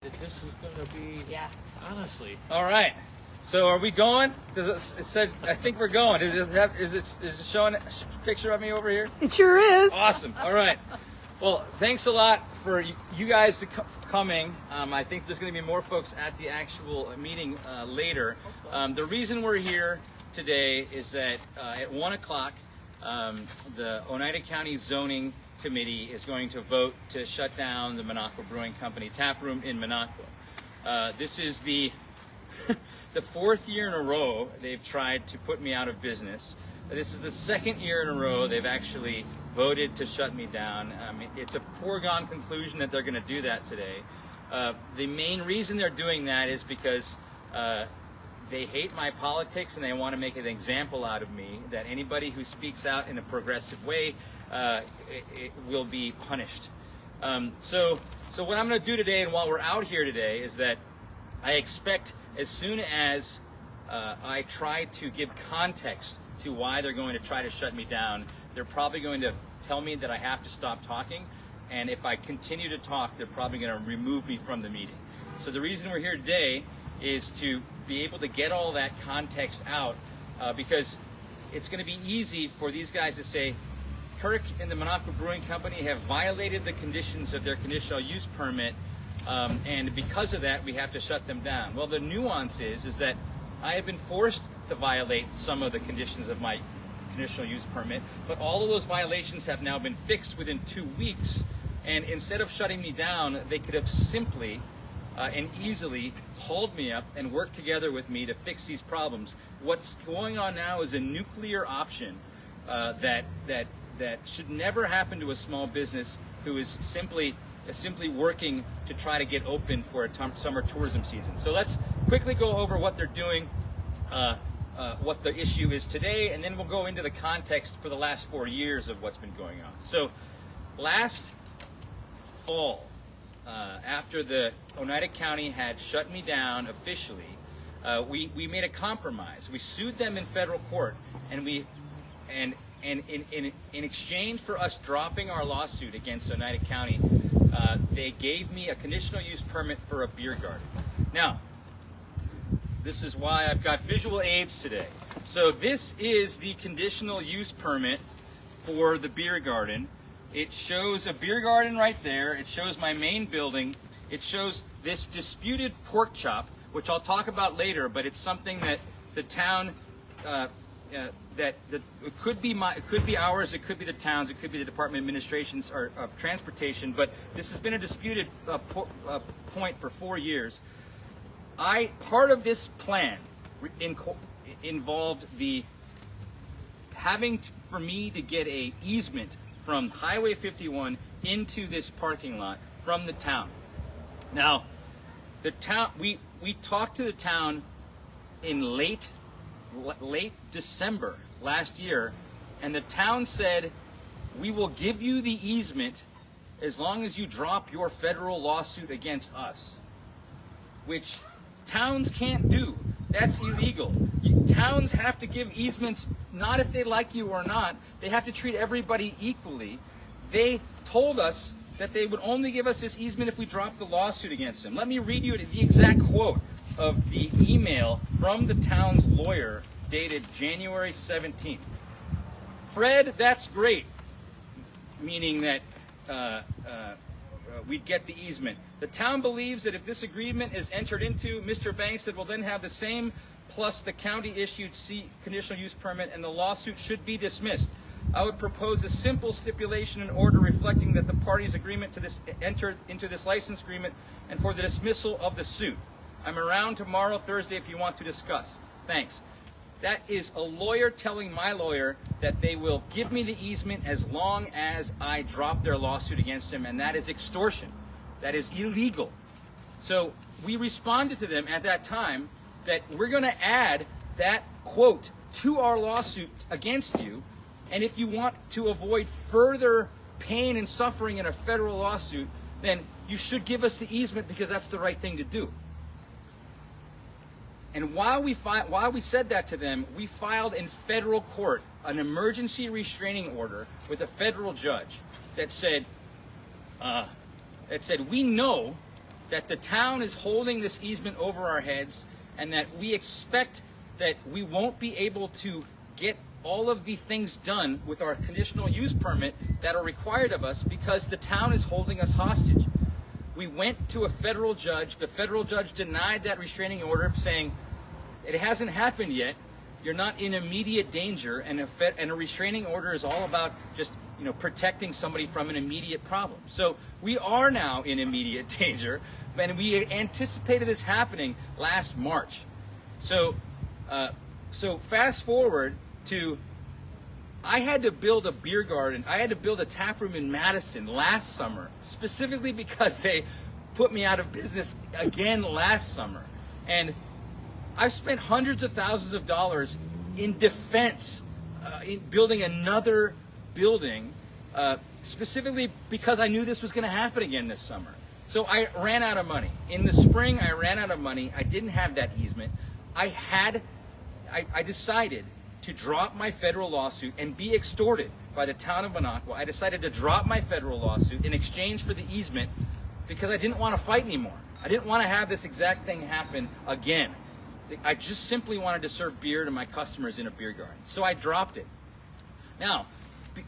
This is going to be, honestly. All right. So are we going? It said, I think we're going. Is it showing a picture of me over here? It sure is. Awesome. All right. Well, thanks a lot for you guys coming. I think there's going to be more folks at the actual meeting later. The reason we're here today is that at 1 o'clock, the Oneida County Zoning Committee is going to vote to shut down the Minocqua Brewing Company tap room in Minocqua. This is the the fourth year in a row they've tried to put me out of business. This is the second year in a row they've actually voted to shut me down. It's a foregone conclusion that they're going to do that today. The main reason they're doing that is because they hate my politics and they want to make an example out of me, that anybody who speaks out in a progressive way it will be punished. So what I'm going to do today, and while we're out here today, is that I expect as soon as I try to give context to why they're going to try to shut me down, they're probably going to tell me that I have to stop talking, and if I continue to talk, they're probably going to remove me from the meeting. So the reason we're here today is to be able to get all that context out, because it's going to be easy for these guys to say, Kirk and the Minocqua Brewing Company have violated the conditions of their conditional use permit, and because of that, we have to shut them down. Well, the nuance is that I have been forced to violate some of the conditions of my conditional use permit, but all of those violations have now been fixed within 2 weeks, and instead of shutting me down, they could have simply and easily called me up and worked together with me to fix these problems. What's going on now is a nuclear option that should never happen to a small business who is simply working to try to get open for a summer tourism season. So let's quickly go over what they're doing, what the issue is today, and then we'll go into the context for the last 4 years of what's been going on. So last fall, after the Oneida County had shut me down officially, we made a compromise. We sued them in federal court, and in exchange for us dropping our lawsuit against Oneida County, they gave me a conditional use permit for a beer garden. Now, this is why I've got visual aids today. So this is the conditional use permit for the beer garden. It shows a beer garden right there. It shows my main building. It shows this disputed pork chop, which I'll talk about later, but it's something that the town, it could be ours, it could be the town's, it could be the Department of Administration's or of Transportation, but this has been a disputed point for 4 years. Part of this plan involved for me to get a easement from Highway 51 into this parking lot from the town. Now, the town, we talked to the town in late December last year, and the town said, we will give you the easement as long as you drop your federal lawsuit against us, which towns can't do. That's illegal. Towns have to give easements, not if they like you or not. They have to treat everybody equally. They told us that they would only give us this easement if we dropped the lawsuit against them. Let me read you the exact quote of the email from the town's lawyer dated January 17th. Fred, that's great, meaning that we'd get the easement. The town believes that if this agreement is entered into, Mr. Bangstad will then have the same plus the county-issued conditional use permit, and the lawsuit should be dismissed. I would propose a simple stipulation in order reflecting that the parties' agreement to this entered into this license agreement and for the dismissal of the suit. I'm around tomorrow, Thursday, if you want to discuss. Thanks. That is a lawyer telling my lawyer that they will give me the easement as long as I drop their lawsuit against them, and that is extortion. That is illegal. So we responded to them at that time that we're going to add that quote to our lawsuit against you, and if you want to avoid further pain and suffering in a federal lawsuit, then you should give us the easement because that's the right thing to do. And while we said that to them, we filed in federal court an emergency restraining order with a federal judge that said we know that the town is holding this easement over our heads, and that we expect that we won't be able to get all of the things done with our conditional use permit that are required of us because the town is holding us hostage. We went to a federal judge. The federal judge denied that restraining order, saying it hasn't happened yet. You're not in immediate danger, and a restraining order is all about just protecting somebody from an immediate problem. So we are now in immediate danger, and we anticipated this happening last March. So fast forward to, I had to build a beer garden. I had to build a tap room in Madison last summer, specifically because they put me out of business again last summer. And I've spent hundreds of thousands of dollars in defense, in building another building, specifically because I knew this was going to happen again this summer. So I ran out of money. In the spring, I ran out of money. I didn't have that easement. I decided to drop my federal lawsuit and be extorted by the town of Minocqua. I decided to drop my federal lawsuit in exchange for the easement because I didn't want to fight anymore. I didn't want to have this exact thing happen again. I just simply wanted to serve beer to my customers in a beer garden. So I dropped it. Now,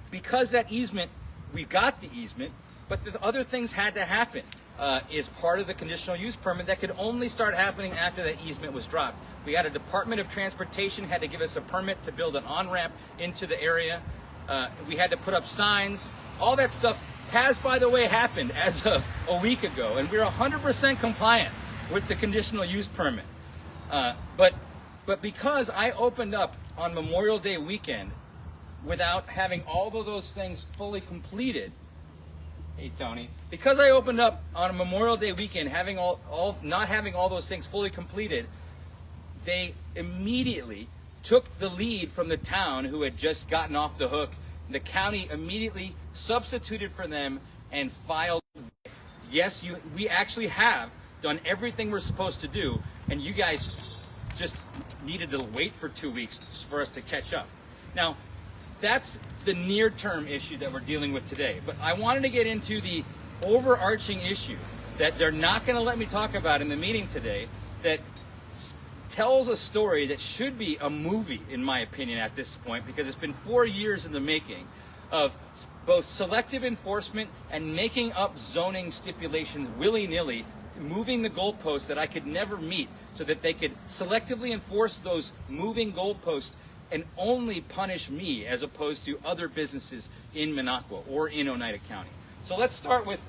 because that easement, we got the easement, but the other things had to happen as part of the conditional use permit that could only start happening after that easement was dropped. We had a Department of Transportation had to give us a permit to build an on-ramp into the area. We had to put up signs. All that stuff has, by the way, happened as of a week ago, and we're 100% compliant with the conditional use permit. But because I opened up on Memorial Day weekend without having all of those things fully completed, hey Tony, because I opened up on a Memorial Day weekend not having all those things fully completed, they immediately took the lead from the town who had just gotten off the hook. The county immediately substituted for them and filed. Yes, we actually have done everything we're supposed to do, and you guys just needed to wait for 2 weeks for us to catch up. Now, that's the near-term issue that we're dealing with today. But I wanted to get into the overarching issue that they're not going to let me talk about in the meeting today, that tells a story that should be a movie, in my opinion, at this point, because it's been 4 years in the making of both selective enforcement and making up zoning stipulations willy-nilly, moving the goalposts that I could never meet so that they could selectively enforce those moving goalposts and only punish me as opposed to other businesses in Minocqua or in Oneida County. So let's start with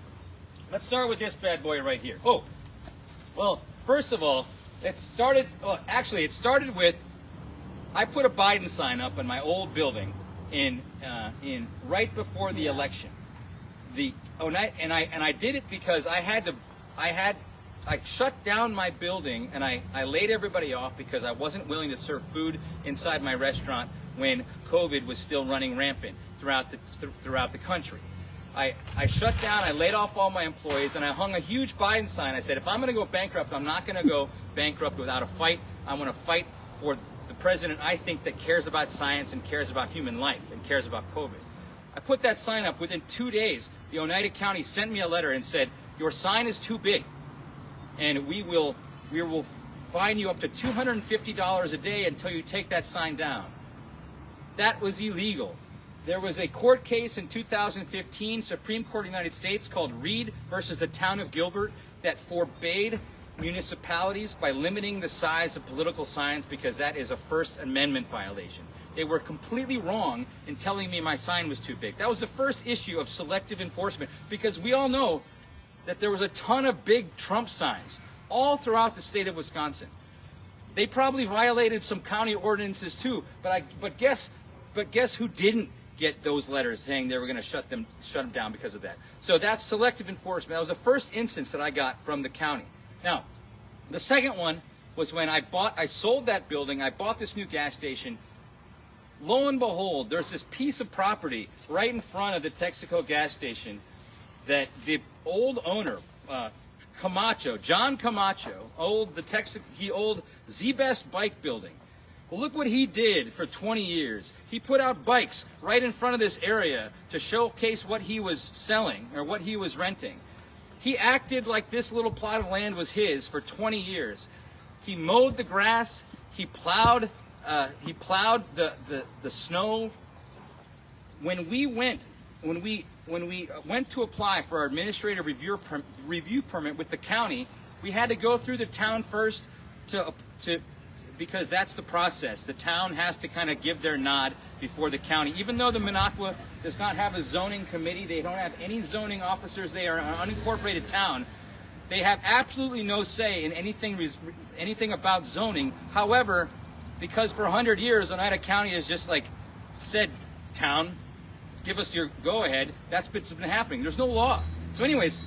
this bad boy right here. Oh, well, first of all, it started with, I put a Biden sign up in my old building in right before the election. And I did it because I shut down my building and I laid everybody off because I wasn't willing to serve food inside my restaurant when COVID was still running rampant throughout the country. I shut down, I laid off all my employees, and I hung a huge Biden sign. I said, if I'm going to go bankrupt, I'm not going to go bankrupt without a fight. I'm going to fight for the president I think that cares about science and cares about human life and cares about COVID. I put that sign up. Within 2 days, the Oneida County sent me a letter and said, your sign is too big, and we will fine you up to $250 a day until you take that sign down. That was illegal. There was a court case in 2015, Supreme Court of the United States, called Reed versus the town of Gilbert, that forbade municipalities by limiting the size of political signs because that is a First Amendment violation. They were completely wrong in telling me my sign was too big. That was the first issue of selective enforcement, because we all know that there was a ton of big Trump signs all throughout the state of Wisconsin. They probably violated some county ordinances too, but guess who didn't get those letters saying they were going to shut them down because of that. So that's selective enforcement. That was the first instance that I got from the county. Now, the second one was when I sold that building, I bought this new gas station. Lo and behold, there's this piece of property right in front of the Texaco gas station that the old owner, John Camacho, he owned the Best Bike Building. Well, look what he did for 20 years. He put out bikes right in front of this area to showcase what he was selling or what he was renting. He acted like this little plot of land was his for 20 years. He mowed the grass. He plowed the snow. When we went to apply for our administrative review permit with the county, we had to go through the town first because that's the process. The town has to kind of give their nod before the county. Even though the Minocqua does not have a zoning committee, they don't have any zoning officers, they are an unincorporated town, they have absolutely no say in anything about zoning. However, because for 100 years Oneida County has just like said, town, give us your go-ahead, that's what's been happening. There's no law. So anyways,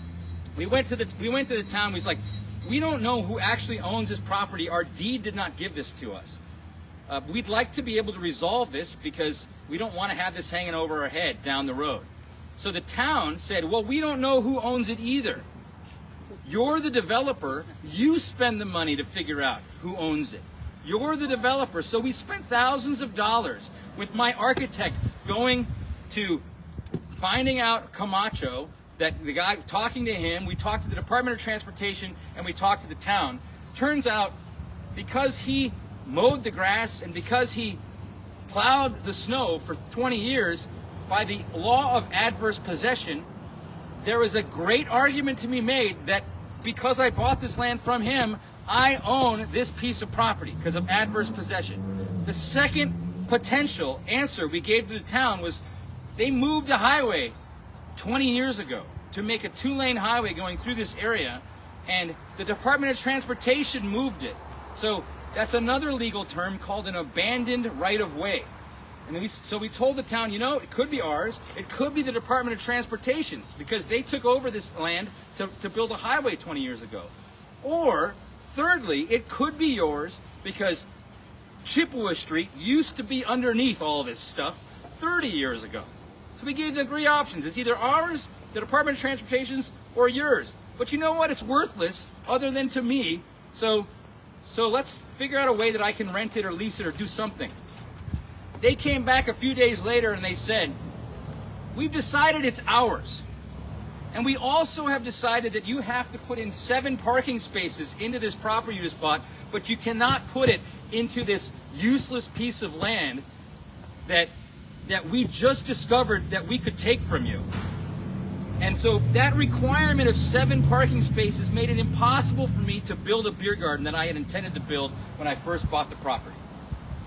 we went to the town. He's like, we don't know who actually owns this property. Our deed did not give this to us. We'd like to be able to resolve this because we don't want to have this hanging over our head down the road. So the town said, well, we don't know who owns it either. You're the developer. You spend the money to figure out who owns it. You're the developer. So we spent thousands of dollars with my architect going to finding out Camacho, that the guy, talking to him, we talked to the Department of Transportation, and we talked to the town. Turns out, because he mowed the grass and because he plowed the snow for 20 years, by the law of adverse possession, there was a great argument to be made that because I bought this land from him, I own this piece of property because of adverse possession. The second potential answer we gave to the town was they moved a highway 20 years ago to make a 2-lane highway going through this area, and the Department of Transportation moved it. So that's another legal term called an abandoned right-of-way. And so we told the town, it could be ours, it could be the Department of Transportation's, because they took over this land to build a highway 20 years ago. Or, thirdly, it could be yours because Chippewa Street used to be underneath all this stuff 30 years ago. So we gave them 3 options. It's either ours, the Department of Transportation's, or yours. But you know what? It's worthless other than to me. So let's figure out a way that I can rent it or lease it or do something. They came back a few days later and they said, we've decided it's ours. And we also have decided that you have to put in 7 parking spaces into this property you just bought, but you cannot put it into this useless piece of land that we just discovered that we could take from you. And so that requirement of 7 parking spaces made it impossible for me to build a beer garden that I had intended to build when I first bought the property.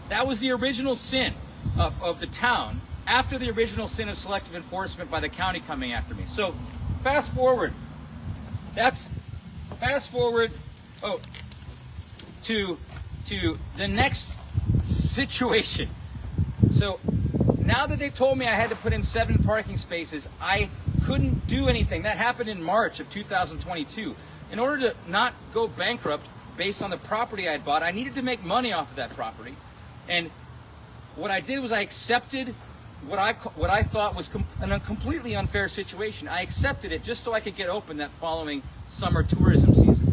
That was the original sin of the town, after the original sin of selective enforcement by the county coming after me. So fast forward to the next situation. So now that they told me I had to put in 7 parking spaces, I couldn't do anything. That happened in March of 2022. In order to not go bankrupt based on the property I had bought, I needed to make money off of that property. And what I did was I accepted what I thought was a completely unfair situation. I accepted it just so I could get open that following summer tourism season.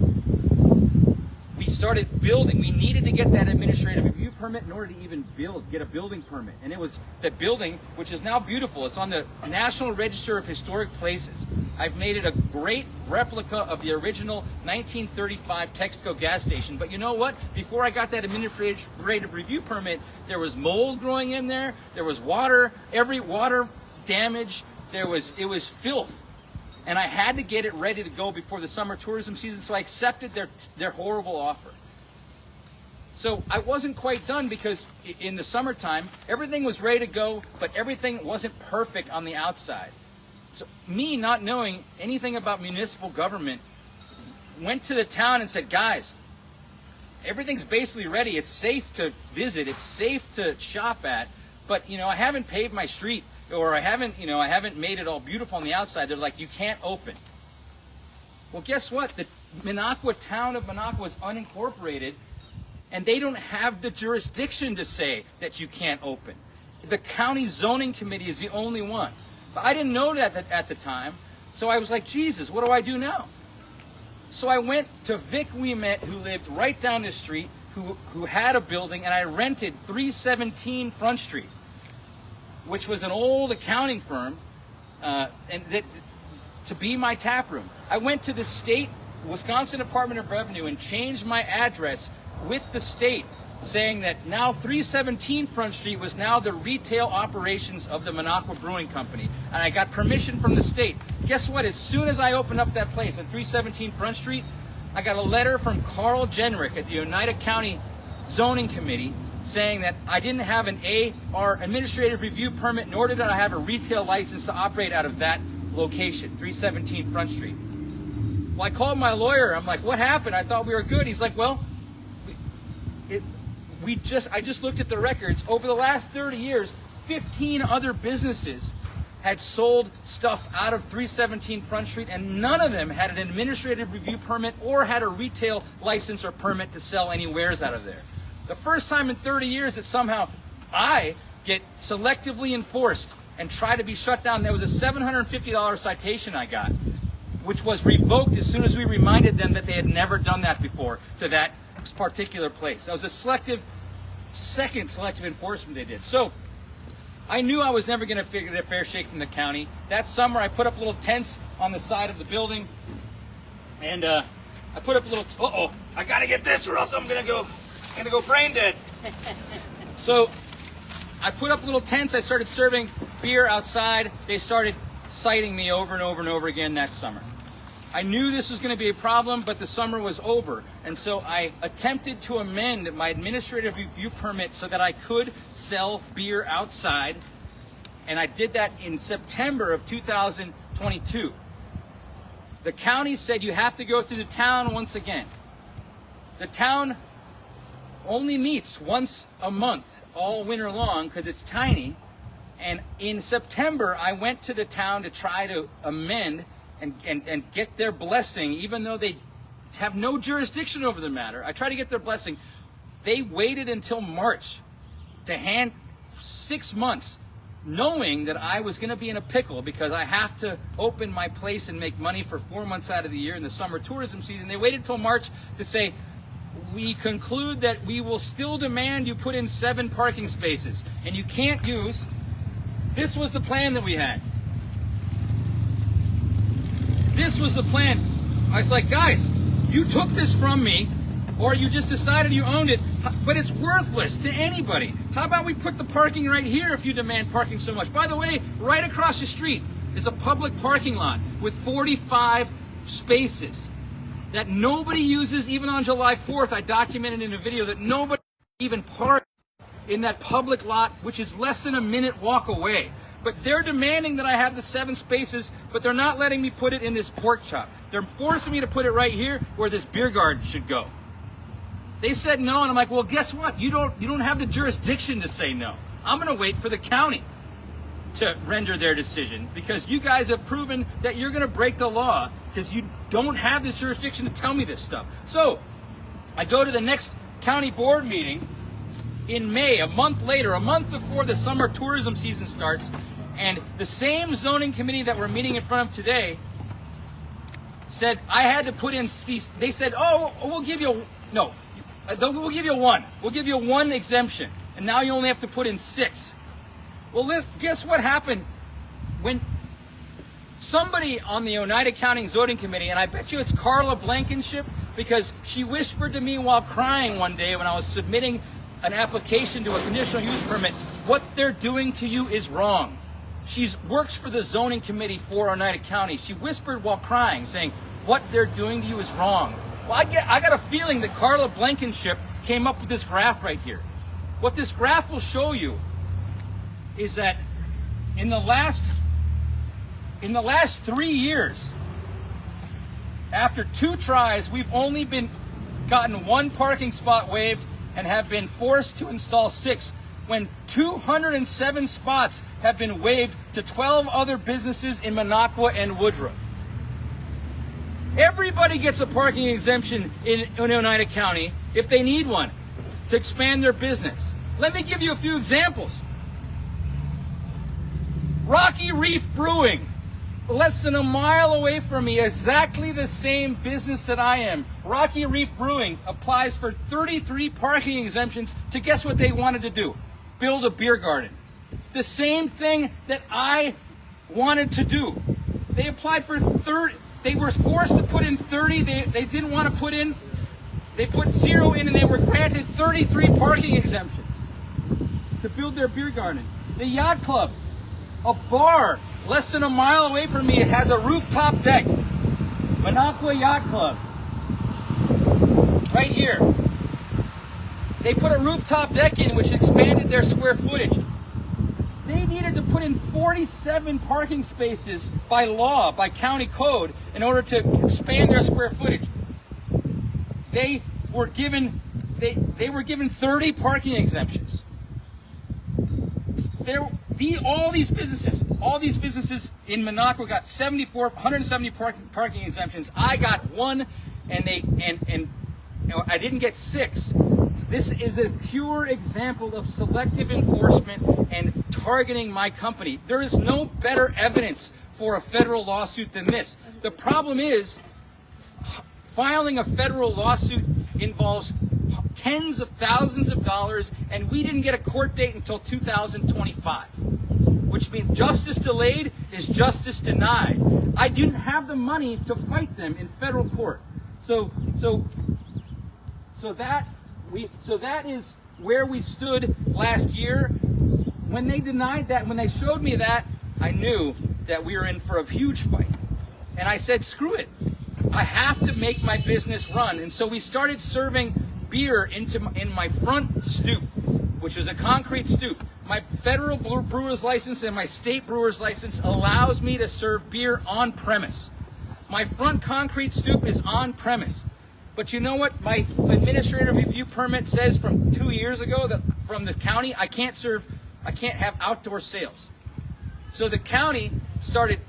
We started building. We needed to get that administrative review permit in order to even get a building permit. And it was the building, which is now beautiful. It's on the National Register of Historic Places. I've made it a great replica of the original 1935 Texaco gas station. But you know what? Before I got that administrative review permit, there was mold growing in there. There was water, every water damage. It was filth. And I had to get it ready to go before the summer tourism season, so I accepted their horrible offer. So I wasn't quite done because in the summertime, everything was ready to go, but everything wasn't perfect on the outside. So me, not knowing anything about municipal government, went to the town and said, guys, everything's basically ready. It's safe to visit. It's safe to shop at. But, I haven't paved my street, or I haven't made it all beautiful on the outside. They're like, you can't open. Well, guess what? The town of Minocqua is unincorporated, and they don't have the jurisdiction to say that you can't open. The county zoning committee is the only one. But I didn't know that at the time, so I was like, Jesus, what do I do now? So I went to Vic Ouimet, who lived right down the street, who had a building, and I rented 317 Front Street, which was an old accounting firm, and that to be my tap room. I went to the state, Wisconsin Department of Revenue, and changed my address with the state, saying that now 317 Front Street was now the retail operations of the Minocqua Brewing Company. And I got permission from the state. Guess what? As soon as I opened up that place at 317 Front Street, I got a letter from Carl Jenrick at the Oneida County Zoning Committee saying that I didn't have an AR administrative review permit, nor did I have a retail license to operate out of that location, 317 Front Street. Well, I called my lawyer. I'm like, what happened? I thought we were good. He's like, well, I just looked at the records. Over the last 30 years, 15 other businesses had sold stuff out of 317 Front Street, and none of them had an administrative review permit or had a retail license or permit to sell any wares out of there. The first time in 30 years that somehow I get selectively enforced and try to be shut down. There was a $750 citation I got, which was revoked as soon as we reminded them that they had never done that before to that particular place. That was a second selective enforcement they did. So I knew I was never going to get a fair shake from the county. That summer I put up little tents on the side of the building, and I put up little, I got to get this or else I'm going to go brain dead. So I put up little tents. I started serving beer outside. They started citing me over and over and over again that summer. I knew this was going to be a problem, but the summer was over. And so I attempted to amend my administrative review permit so that I could sell beer outside. And I did that in September of 2022. The county said you have to go through the town once again. The town only meets once a month all winter long because it's tiny. And in September, I went to the town to try to amend and get their blessing, even though they have no jurisdiction over the matter. I tried to get their blessing. They waited until March to hand 6 months, knowing that I was going to be in a pickle because I have to open my place and make money for 4 months out of the year in the summer tourism season. They waited until March to say, we conclude that we will still demand you put in 7 parking spaces, and you can't use. This was the plan that we had. This was the plan. I was like, guys, you took this from me, or you just decided you owned it, but it's worthless to anybody. How about we put the parking right here if you demand parking so much? By the way, right across the street is a public parking lot with 45 spaces that nobody uses. Even on July 4th, I documented in a video that nobody even parked in that public lot, which is less than a minute walk away. But they're demanding that I have the 7 spaces, but they're not letting me put it in this pork chop. They're forcing me to put it right here where this beer garden should go. They said no, and I'm like, well, guess what? You don't have the jurisdiction to say no. I'm going to wait for the county to render their decision because you guys have proven that you're going to break the law because you don't have the jurisdiction to tell me this stuff. So I go to the next county board meeting in May, a month later, a month before the summer tourism season starts, and the same zoning committee that we're meeting in front of today said I had to put in these. They said, we'll give you we'll give you one. We'll give you one exemption, and now you only have to put in 6. Well, guess what happened when somebody on the Oneida County Zoning Committee, and I bet you it's Carla Blankenship, because she whispered to me while crying one day when I was submitting an application to a conditional use permit, what they're doing to you is wrong. She works for the zoning committee for Oneida County. She whispered while crying, saying, what they're doing to you is wrong. Well, I got a feeling that Carla Blankenship came up with this graph right here. What this graph will show you is that in the last 3 years, after 2 tries, we've only gotten 1 parking spot waived and have been forced to install 6, when 207 spots have been waived to 12 other businesses in Minocqua and Woodruff. Everybody gets a parking exemption in Oneida County if they need one to expand their business. Let me give you a few examples. Rocky Reef Brewing, less than a mile away from me, exactly the same business that I am. Rocky Reef Brewing applies for 33 parking exemptions to guess what they wanted to do? Build a beer garden. The same thing that I wanted to do. They applied for 30. They were forced to put in 30. They didn't want to put in. They put 0 in, and they were granted 33 parking exemptions to build their beer garden. The yacht club, a bar less than a mile away from me, it has a rooftop deck. Minocqua Yacht Club, right here. They put a rooftop deck in, which expanded their square footage. They needed to put in 47 parking spaces by law, by county code, in order to expand their square footage. They were given 30 parking exemptions. All these businesses in Minocqua got 170 parking exemptions. I got 1, and I didn't get 6. This is a pure example of selective enforcement and targeting my company. There is no better evidence for a federal lawsuit than this. The problem is, filing a federal lawsuit involves tens of thousands of dollars, and we didn't get a court date until 2025, which means justice delayed is justice denied. I didn't have the money to fight them in federal court. So that is where we stood last year. When they denied that, when they showed me that, I knew that we were in for a huge fight. And I said, screw it. I have to make my business run. And so we started serving beer in my front stoop, which was a concrete stoop. My federal brewer's license and my state brewer's license allows me to serve beer on premise. My front concrete stoop is on premise. But you know what? My administrative review permit says from 2 years ago that from the county, I can't have outdoor sales. So the county started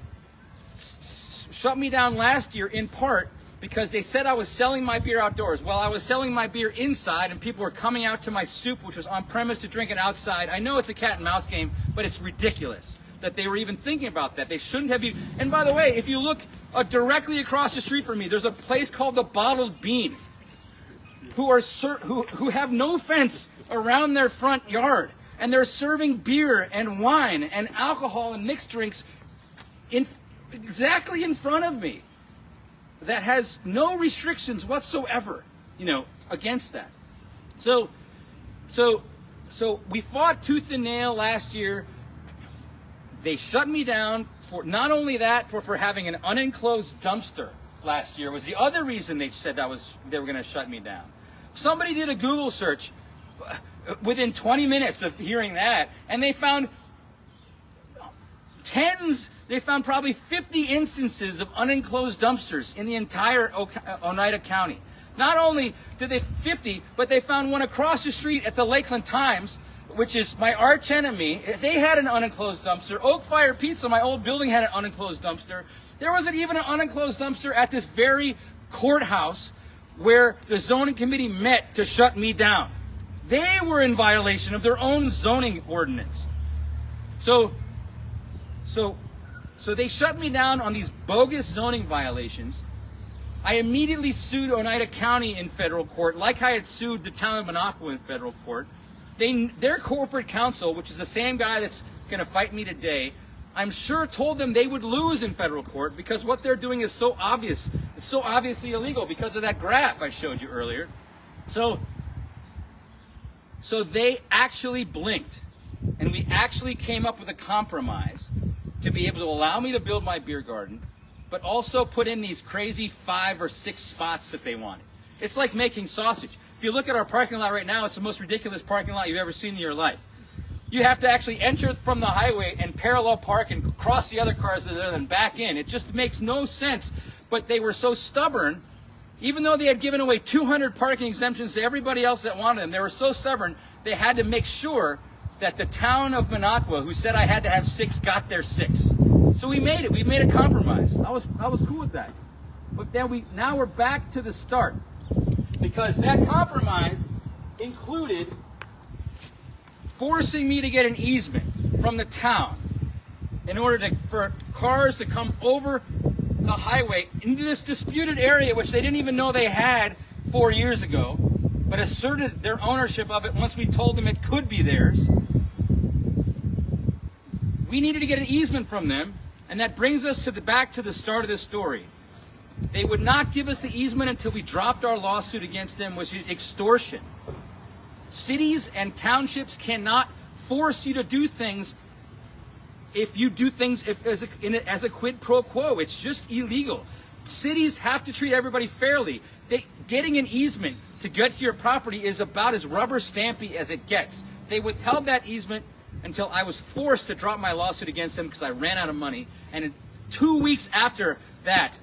shut me down last year in part because they said I was selling my beer outdoors. Well, I was selling my beer inside, and people were coming out to my stoop, which was on premise, to drink it outside. I know it's a cat and mouse game, but it's ridiculous that they were even thinking about that. They shouldn't have even. And by the way, if you look directly across the street from me, there's a place called the Bottled Bean, who have no fence around their front yard, and they're serving beer and wine and alcohol and mixed drinks exactly in front of me. That has no restrictions whatsoever, against that. So we fought tooth and nail last year. They shut me down for not only that, for having an unenclosed dumpster last year was the other reason they said they were going to shut me down. Somebody did a Google search within 20 minutes of hearing that, and they found probably 50 instances of unenclosed dumpsters in the entire Oneida County. Not only did they 50, but they found one across the street at the Lakeland Times, which is my arch enemy. They had an unenclosed dumpster. Oak Fire Pizza, my old building, had an unenclosed dumpster. There wasn't even an unenclosed dumpster at this very courthouse where the zoning committee met to shut me down. They were in violation of their own zoning ordinance. So they shut me down on these bogus zoning violations. I immediately sued Oneida County in federal court, like I had sued the town of Minocqua in federal court. Their corporate counsel, which is the same guy that's going to fight me today, I'm sure told them they would lose in federal court because what they're doing is so obvious. It's so obviously illegal because of that graph I showed you earlier. So they actually blinked, and we actually came up with a compromise to be able to allow me to build my beer garden, but also put in these crazy 5 or 6 spots that they wanted. It's like making sausage. If you look at our parking lot right now, it's the most ridiculous parking lot you've ever seen in your life. You have to actually enter from the highway and parallel park and cross the other cars that are there, then back in. It just makes no sense. But they were so stubborn, even though they had given away 200 parking exemptions to everybody else that wanted them, they were so stubborn, they had to make sure that the town of Minocqua, who said I had to have 6, got their 6. So we made it. We made a compromise. I was cool with that. But then now we're back to the start, because that compromise included forcing me to get an easement from the town in order for cars to come over the highway into this disputed area, which they didn't even know they had 4 years ago, but asserted their ownership of it once we told them it could be theirs. We needed to get an easement from them, And that brings us to back to the start of this story. They would not give us the easement until we dropped our lawsuit against them, which is extortion. Cities and townships cannot force you to do things if you do things as a quid pro quo. It's just illegal. Cities have to treat everybody fairly. Getting an easement to get to your property is about as rubber stampy as it gets. They withheld that easement until I was forced to drop my lawsuit against them because I ran out of money. And 2 weeks after that,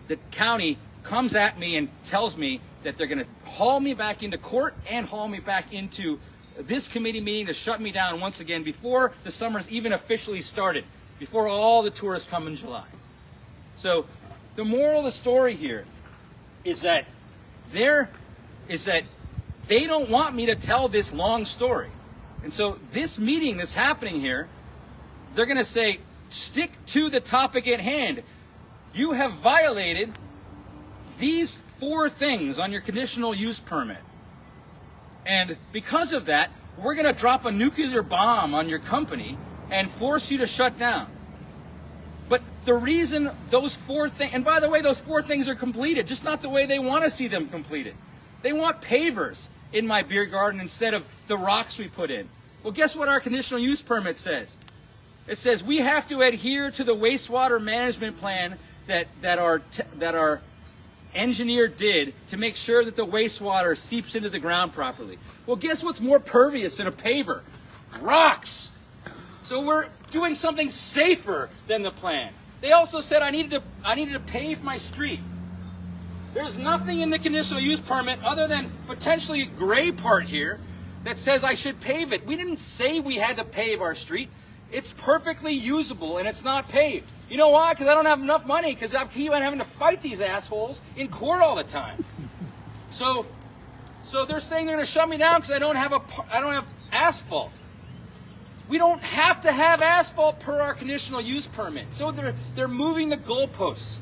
the county comes at me and tells me that they're going to haul me back into court and haul me back into this committee meeting to shut me down once again before the summer's even officially started, before all the tourists come in July. So the moral of the story here is that they don't want me to tell this long story. And so this meeting that's happening here, they're going to say, stick to the topic at hand. You have violated these 4 things on your conditional use permit. And because of that, we're going to drop a nuclear bomb on your company and force you to shut down. But the reason those 4 things, and by the way, those 4 things are completed, just not the way they want to see them completed. They want pavers in my beer garden instead of the rocks we put in. Well, guess what our conditional use permit says? It says we have to adhere to the wastewater management plan that our engineer did to make sure that the wastewater seeps into the ground properly. Well, guess what's more pervious than a paver? Rocks. So we're doing something safer than the plan. They also said I needed to pave my street. There's nothing in the conditional use permit other than potentially a gray part here that says I should pave it. We didn't say we had to pave our street. It's perfectly usable and it's not paved. You know why? Because I don't have enough money, because I keep on having to fight these assholes in court all the time. So they're saying they're going to shut me down because I don't have asphalt. We don't have to have asphalt per our conditional use permit. So they're moving the goalposts.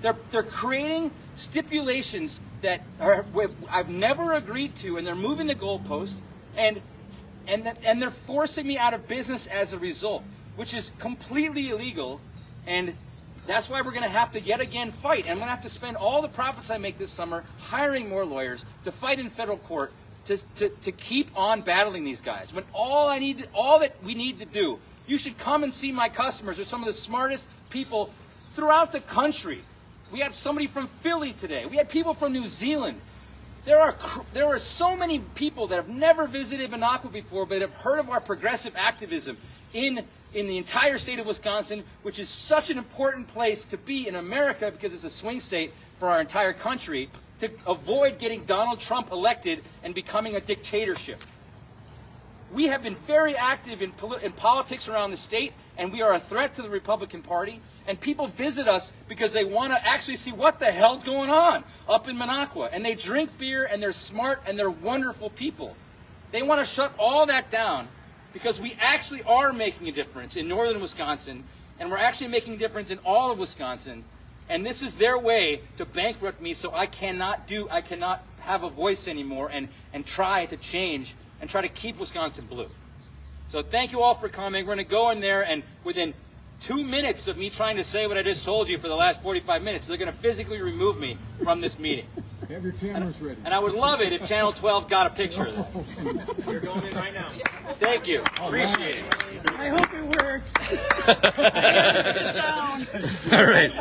They're creating stipulations that I've never agreed to, and they're moving the goalposts, and they're forcing me out of business as a result, which is completely illegal. And that's why we're going to have to yet again fight. And I'm going to have to spend all the profits I make this summer hiring more lawyers to fight in federal court to keep on battling these guys. When all that we need to do, you should come and see my customers. They're some of the smartest people throughout the country. We had somebody from Philly today. We had people from New Zealand. There are so many people that have never visited Minocqua before, but have heard of our progressive activism in the entire state of Wisconsin, which is such an important place to be in America because it's a swing state for our entire country, to avoid getting Donald Trump elected and becoming a dictatorship. We have been very active in politics around the state, and we are a threat to the Republican Party. And people visit us because they want to actually see what the hell's going on up in Minocqua. And they drink beer, and they're smart, and they're wonderful people. They want to shut all that down because we actually are making a difference in northern Wisconsin, and we're actually making a difference in all of Wisconsin. And this is their way to bankrupt me, so I cannot have a voice anymore and try to change and try to keep Wisconsin blue. So thank you all for coming. We're going to go in there, and within 2 minutes of me trying to say what I just told you for the last 45 minutes, they're going to physically remove me from this meeting. Have your cameras ready. And I would love it if Channel 12 got a picture of that. You're going in right now. Thank you. Appreciate it. I hope it works. I gotta sit down. All right.